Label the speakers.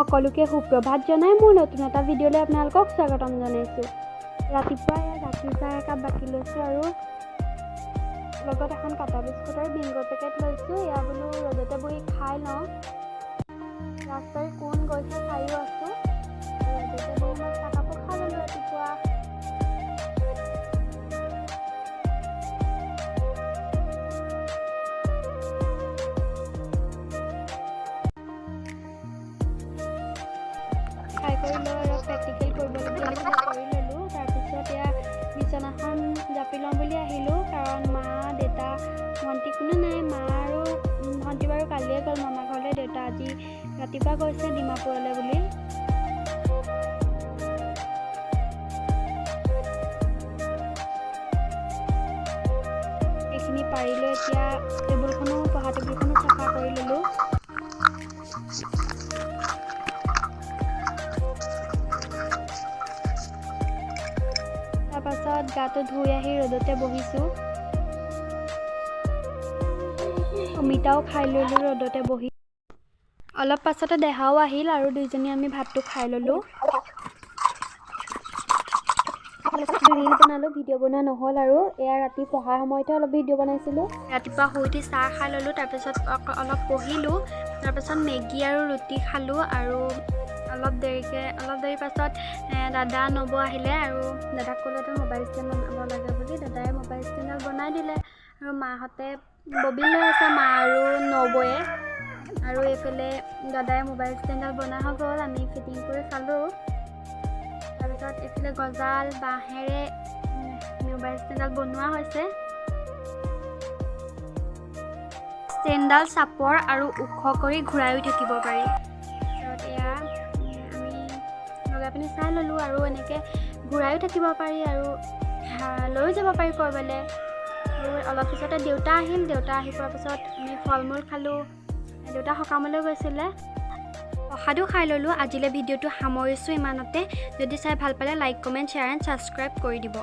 Speaker 1: সকলোকে সুপ্ৰভাত জনাই মোৰ নতুন এটা ভিডিঅ'লৈ আপোনালোকক স্বাগতম জনাইছোঁ। ৰাতিপুৱা গাখীৰ চাহ একাপ বাকি লৈছোঁ আৰু লগত এখন কাটা বিস্কুট আৰু বিংগো পেকেট লৈছোঁ। এয়া বোলো ৰ'দতে বহি খাই লওঁ। ৰাস্তাৰ কোন গৈছে চাইও আছোঁ। ৰ'দতে বহি মই চাহকাপো খাই ল'লোঁ ৰাতিপুৱা। খাই কৰি লৈ অলপ প্ৰেক্টিকেল কৰিবলগীয়া আছিল, কৰি ল'লোঁ। তাৰপিছত এয়া বিচনাখন জাপি ল'ম বুলি আহিলোঁ, কাৰণ মা দেউতা ভণ্টি কোনো নাই। মা আৰু ভণ্টি বাৰু কালিয়ে গ'ল মামা ঘৰলৈ, দেউতা আজি ৰাতিপুৱা গৈছে ডিমাপুৰলৈ বুলি। এইখিনি পাৰি লৈ এতিয়া পঢ়া টেবুলখনো চাফা কৰি ল'লোঁ। তাৰপাছত গাটো ধুই আহি ৰ'দতে বহিছোঁ। অমিতাও খাই ল'লোঁ ৰ'দতে বহি। অলপ পাছতে দেহাও আহিল আৰু দুইজনী আমি ভাতটো খাই ল'লোঁ। ৰীল বনালোঁ, ভিডিঅ' বনোৱা নহ'ল আৰু এয়া ৰাতি পঢ়াৰ সময়তে অলপ ভিডিঅ' বনাইছিলোঁ। ৰাতিপুৱা শুই উঠি চাহ খাই ল'লোঁ, তাৰপিছত অলপ পঢ়িলোঁ। তাৰপিছত মেগী আৰু ৰুটি খালোঁ আৰু অলপ দেৰি পাছত দাদা নবৌ আহিলে আৰু দাদাক ক'লেতো মোবাইল ষ্টেণ্ড বনাব লাগে বুলি। দাদাই মোবাইল ষ্টেণ্ডডাল বনাই দিলে আৰু মাহঁতে ববিন লৈ আছে, মা আৰু নবৌয়ে। আৰু এইফালে দাদাই মোবাইল ষ্টেণ্ডডাল বনাই হৈ গ'ল, আমি ফিটিং কৰি খালোঁ। তাৰপিছত এইফালে গজাল বাঁহেৰে মোবাইল ষ্টেণ্ডডাল বনোৱা হৈছে। ষ্টেণ্ডডাল চাপৰ আৰু ওখ কৰি ঘূৰাইও থাকিব পাৰি। তাৰপিছত এয়া আমি লগাই পিনি চাই ল'লোঁ আৰু এনেকৈ ঘূৰাইও থাকিব পাৰি আৰু লৈও যাব পাৰি ক'ৰবালৈ। আৰু অলপ পিছতে দেউতা আহিল। দেউতা আহি পোৱাৰ পিছত আমি ফল মূল খালোঁ। দেউতা সকামলৈ গৈছিলে, প্ৰসাদো খাই ল'লোঁ। আজিলৈ ভিডিঅ'টো সামৰিছোঁ ইমানতে। যদি চাই ভাল পালে like, comment, share and subscribe কৰি দিব।